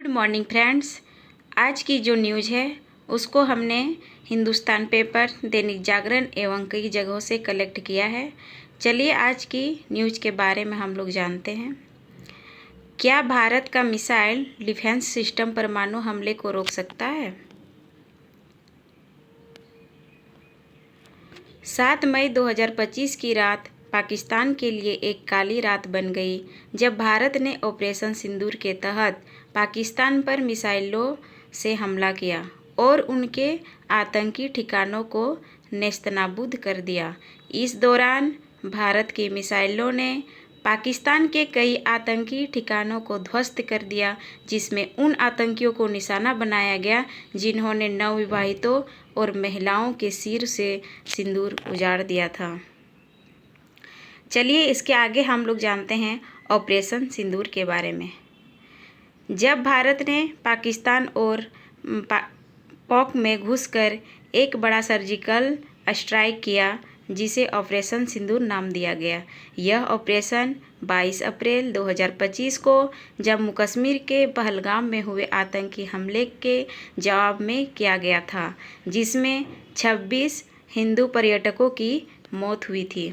Good morning friends. आज की जो न्यूज़ है उसको हमने हिंदुस्तान पेपर, दैनिक जागरण एवं कई जगहों से कलेक्ट किया है। चलिए आज की न्यूज़ के बारे में हम लोग जानते हैं। क्या भारत का मिसाइल डिफेंस सिस्टम परमाणु हमले को रोक सकता है? 7 मई 2025 की रात पाकिस्तान के लिए एक काली रात बन गई जब भारत ने ऑपरेशन सिंदूर के तहत पाकिस्तान पर मिसाइलों से हमला किया और उनके आतंकी ठिकानों को नेस्तनाबूद कर दिया। इस दौरान भारत की मिसाइलों ने पाकिस्तान के कई आतंकी ठिकानों को ध्वस्त कर दिया, जिसमें उन आतंकियों को निशाना बनाया गया जिन्होंने नवविवाहितों और महिलाओं के सिर से सिंदूर उजाड़ दिया था। चलिए इसके आगे हम लोग जानते हैं ऑपरेशन सिंदूर के बारे में। जब भारत ने पाकिस्तान और पाक में घुसकर एक बड़ा सर्जिकल स्ट्राइक किया जिसे ऑपरेशन सिंदूर नाम दिया गया। यह ऑपरेशन 22 अप्रैल 2025 को जम्मू कश्मीर के पहलगाम में हुए आतंकी हमले के जवाब में किया गया था, जिसमें 26 हिंदू पर्यटकों की मौत हुई थी।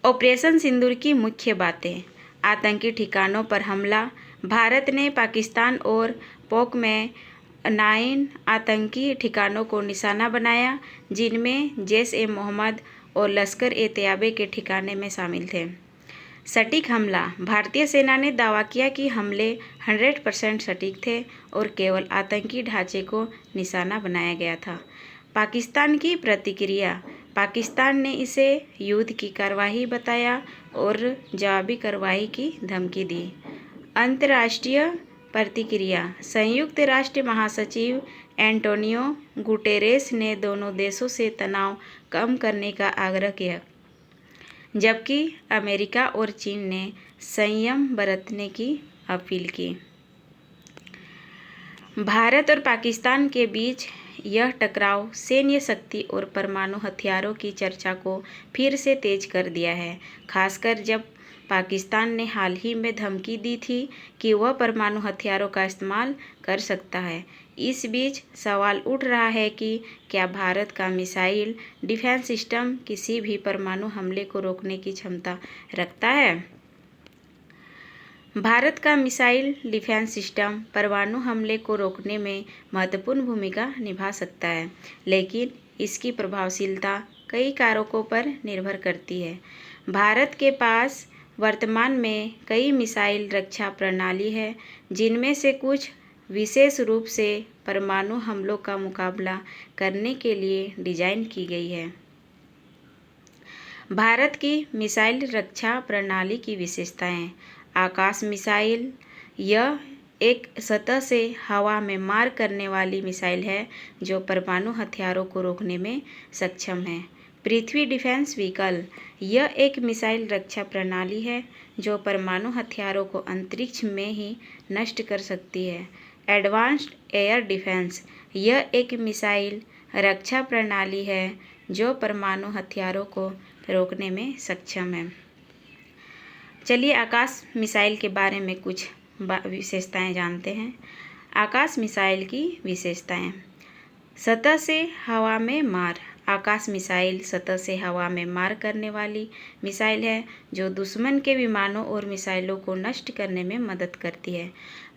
ऑपरेशन सिंदूर की मुख्य बातें। आतंकी ठिकानों पर हमला। भारत ने पाकिस्तान और पाक में 9 आतंकी ठिकानों को निशाना बनाया, जिनमें जैश-ए-मोहम्मद और लश्कर-ए-तैयबा के ठिकाने में शामिल थे। सटीक हमला। भारतीय सेना ने दावा किया कि हमले 100% सटीक थे और केवल आतंकी ढांचे को निशाना बनाया गया था। पाकिस्तान की प्रतिक्रिया। पाकिस्तान ने इसे युद्ध की कार्रवाई बताया और जवाबी कार्रवाई की धमकी दी। अंतर्राष्ट्रीय प्रतिक्रिया। संयुक्त राष्ट्र महासचिव एंटोनियो गुटेरेस ने दोनों देशों से तनाव कम करने का आग्रह किया, जबकि अमेरिका और चीन ने संयम बरतने की अपील की। भारत और पाकिस्तान के बीच यह टकराव सैन्य शक्ति और परमाणु हथियारों की चर्चा को फिर से तेज कर दिया है, खासकर जब पाकिस्तान ने हाल ही में धमकी दी थी कि वह परमाणु हथियारों का इस्तेमाल कर सकता है। इस बीच सवाल उठ रहा है कि क्या भारत का मिसाइल डिफेंस सिस्टम किसी भी परमाणु हमले को रोकने की क्षमता रखता है? भारत का मिसाइल डिफेंस सिस्टम परमाणु हमले को रोकने में महत्वपूर्ण भूमिका निभा सकता है, लेकिन इसकी प्रभावशीलता कई कारकों पर निर्भर करती है। भारत के पास वर्तमान में कई मिसाइल रक्षा प्रणाली है, जिनमें से कुछ विशेष रूप से परमाणु हमलों का मुकाबला करने के लिए डिजाइन की गई है। भारत की मिसाइल रक्षा प्रणाली की विशेषताएं। आकाश मिसाइल। यह एक सतह से हवा में मार करने वाली मिसाइल है जो परमाणु हथियारों को रोकने में सक्षम है। पृथ्वी डिफेंस व्हीकल। यह एक मिसाइल रक्षा प्रणाली है जो परमाणु हथियारों को अंतरिक्ष में ही नष्ट कर सकती है। Advanced air defence. यह एक मिसाइल रक्षा प्रणाली है जो परमाणु हथियारों को रोकने में सक्षम है। चलिए आकाश मिसाइल के बारे में कुछ विशेषताएं जानते हैं। आकाश मिसाइल की विशेषताएं। सतह से हवा में मार। आकाश मिसाइल सतह से हवा में मार करने वाली मिसाइल है जो दुश्मन के विमानों और मिसाइलों को नष्ट करने में मदद करती है।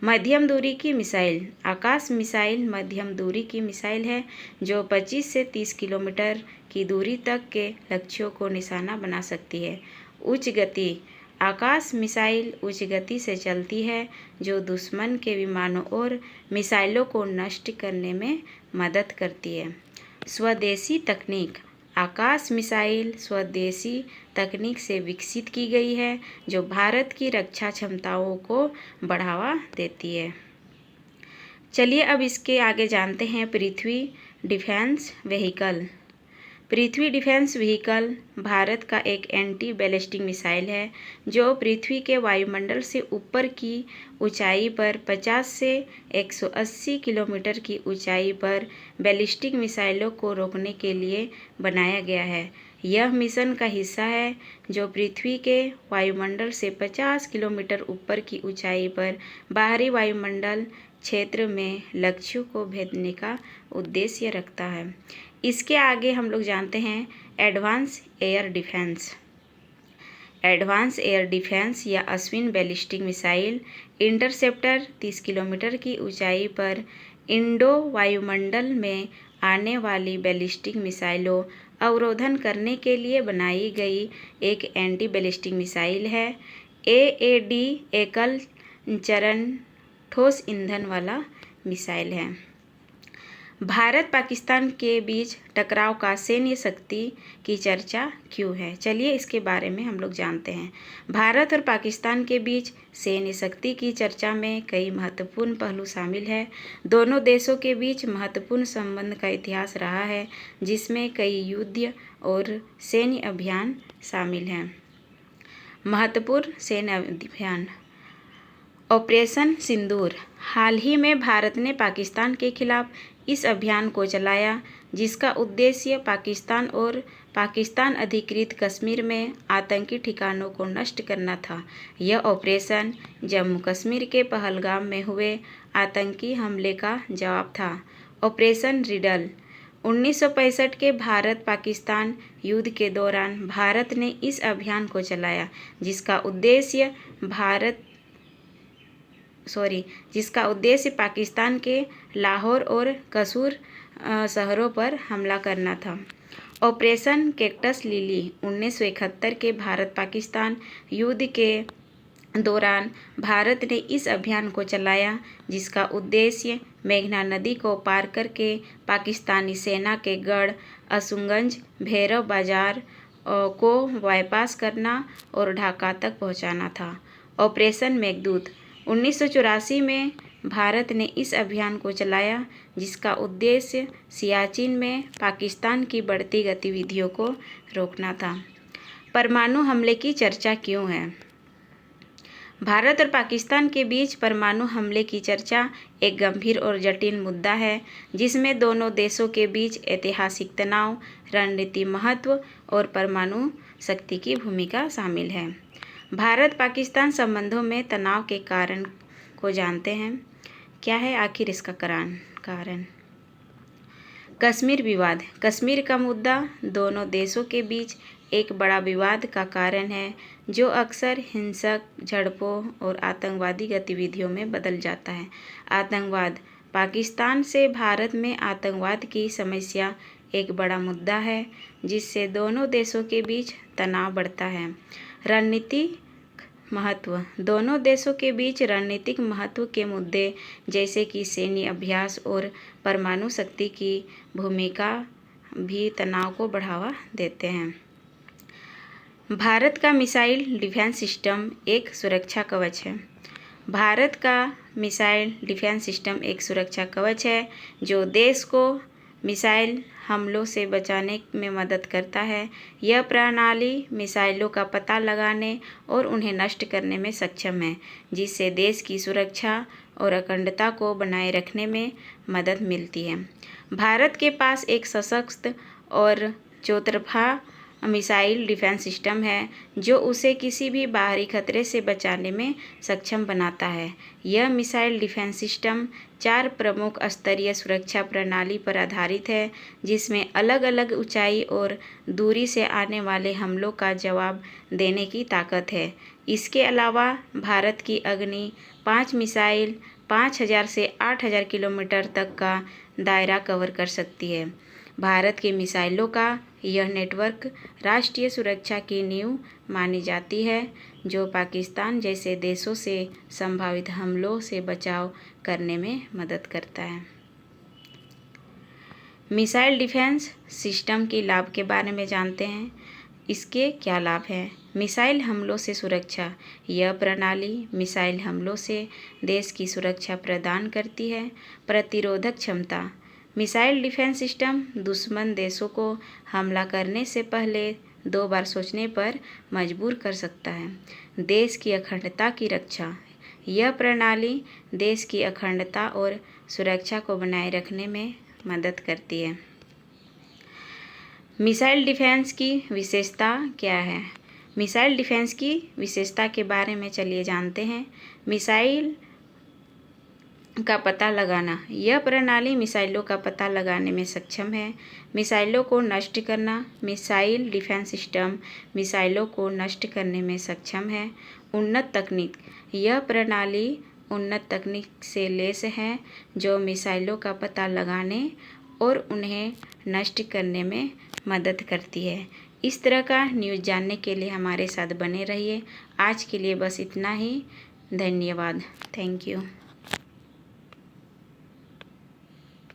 मध्यम दूरी की मिसाइल। आकाश मिसाइल मध्यम दूरी की मिसाइल है जो 25 से 30 किलोमीटर की दूरी तक के लक्ष्यों को निशाना बना सकती है। उच्च गति। आकाश मिसाइल उच्च गति से चलती है जो दुश्मन के विमानों और मिसाइलों को नष्ट करने में मदद करती है। स्वदेशी तकनीक। आकाश मिसाइल स्वदेशी तकनीक से विकसित की गई है जो भारत की रक्षा क्षमताओं को बढ़ावा देती है। चलिए अब इसके आगे जानते हैं पृथ्वी डिफेंस व्हीकल। पृथ्वी डिफेंस व्हीकल भारत का एक एंटी बैलिस्टिक मिसाइल है जो पृथ्वी के वायुमंडल से ऊपर की ऊंचाई पर 50 से 180 किलोमीटर की ऊंचाई पर बैलिस्टिक मिसाइलों को रोकने के लिए बनाया गया है। यह मिशन का हिस्सा है जो पृथ्वी के वायुमंडल से 50 किलोमीटर ऊपर की ऊंचाई पर बाहरी वायुमंडल क्षेत्र में लक्ष्यों को भेदने का उद्देश्य रखता है। इसके आगे हम लोग जानते हैं advance air defence. Advance air defence या Ashwin ballistic missile interceptor 30 kilometre की ऊंचाई पर इंडो वायुमंडल में आने वाली बैलिस्टिक मिसाइलों अवरोधन करने के लिए बनाई गई एक एंटी बैलिस्टिक मिसाइल है। AAD एकल चरण ठोस ईंधन वाला मिसाइल है। भारत पाकिस्तान के बीच टकराव का सैन्य शक्ति की चर्चा क्यों है? चलिए इसके बारे में हम लोग जानते हैं। भारत और पाकिस्तान के बीच सैन्य शक्ति की चर्चा में कई महत्वपूर्ण पहलू शामिल है। दोनों देशों के बीच महत्वपूर्ण संबंध का इतिहास रहा है, जिसमें कई युद्ध और सैन्य अभियान शामिल हैं। महत्वपूर्ण सैन्य अभियान। ऑपरेशन सिंदूर। हाल ही में भारत ने पाकिस्तान के खिलाफ इस अभियान को चलाया, जिसका उद्देश्य पाकिस्तान और पाकिस्तान अधिकृत कश्मीर में आतंकी ठिकानों को नष्ट करना था। यह ऑपरेशन जम्मू कश्मीर के पहलगाम में हुए आतंकी हमले का जवाब था। Operation riddle. 1965 के भारत पाकिस्तान युद्ध के दौरान भारत ने इस अभियान को चलाया, जिसका उद्देश्य पाकिस्तान के लाहौर और कसूर शहरों पर हमला करना था। Operation cactus lily. 1971 के भारत पाकिस्तान युद्ध के दौरान भारत ने इस अभियान को चलाया, जिसका उद्देश्य मेघना नदी को पार करके पाकिस्तानी सेना के गढ़ असुगंज, भैरव बाजार को बाईपास करना और ढाका तक पहुंचाना था। ऑपरेशन मेघदूत। 1984 में भारत ने इस अभियान को चलाया, जिसका उद्देश्य सियाचिन में पाकिस्तान की बढ़ती गतिविधियों को रोकना था। परमाणु हमले की चर्चा क्यों है? भारत और पाकिस्तान के बीच परमाणु हमले की चर्चा एक गंभीर और जटिल मुद्दा है, जिसमें दोनों देशों के बीच ऐतिहासिक तनाव, रणनीतिक महत्व और परमाणु शक्ति की भूमिका शामिल है। भारत पाकिस्तान संबंधों में तनाव के कारण को जानते हैं। क्या है आखिर इसका कारण? कश्मीर विवाद। कश्मीर का मुद्दा दोनों देशों के बीच एक बड़ा विवाद का कारण है, जो अक्सर हिंसक झड़पों और आतंकवादी गतिविधियों में बदल जाता है। आतंकवाद। पाकिस्तान से भारत में आतंकवाद की समस्या एक बड़ा मुद्दा है, जिससे दोनों देशों के बीच तनाव बढ़ता है। रणनीतिक महत्व। दोनों देशों के बीच रणनीतिक महत्व के मुद्दे जैसे कि सैन्य अभ्यास और परमाणु शक्ति की भूमिका भी तनाव को बढ़ावा देते हैं। भारत का मिसाइल डिफेंस सिस्टम एक सुरक्षा कवच है। भारत का मिसाइल डिफेंस सिस्टम एक सुरक्षा कवच है, जो देश को मिसाइल हमलों से बचाने में मदद करता है। यह प्रणाली मिसाइलों का पता लगाने और उन्हें नष्ट करने में सक्षम है, जिससे देश की सुरक्षा और अखंडता को बनाए रखने में मदद मिलती है। भारत के पास एक सशक्त और चौतरफा मिसाइल डिफेंस सिस्टम है, जो उसे किसी भी बाहरी खतरे से बचाने में सक्षम बनाता है। यह मिसाइल डिफेंस सिस्टम 4 प्रमुख स्तरीय सुरक्षा प्रणाली पर आधारित है, जिसमें अलग अलग ऊंचाई और दूरी से आने वाले हमलों का जवाब देने की ताकत है। इसके अलावा भारत की अग्नि 5 मिसाइल 5000 से 8000 किलोमीटर तक का दायरा कवर कर सकती है। भारत की मिसाइलों का यह नेटवर्क राष्ट्रीय सुरक्षा की नींव मानी जाती है, जो पाकिस्तान जैसे देशों से संभावित हमलों से बचाव करने में मदद करता है। मिसाइल डिफेंस सिस्टम के लाभ के बारे में जानते हैं। इसके क्या लाभ हैं? मिसाइल हमलों से सुरक्षा। यह प्रणाली मिसाइल हमलों से देश की सुरक्षा प्रदान करती है। प्रतिरोधक क्षमता। मिसाइल डिफेंस सिस्टम दुश्मन देशों को हमला करने से पहले 2 बार सोचने पर मजबूर कर सकता है। देश की अखंडता की रक्षा। यह प्रणाली देश की अखंडता और सुरक्षा को बनाए रखने में मदद करती है। मिसाइल डिफेंस की विशेषता क्या है? मिसाइल डिफेंस की विशेषता के बारे में चलिए जानते हैं। मिसाइल का पता लगाना। यह प्रणाली मिसाइलों का पता लगाने में सक्षम है। मिसाइलों को नष्ट करना। मिसाइल डिफेंस सिस्टम मिसाइलों को नष्ट करने में सक्षम है। उन्नत तकनीक। यह प्रणाली उन्नत तकनीक से लैस है जो मिसाइलों का पता लगाने और उन्हें नष्ट करने में मदद करती है। इस तरह का न्यूज़ जानने के लिए हमारे साथ बने रहिए। आज के लिए बस इतना ही। धन्यवाद। Thank you.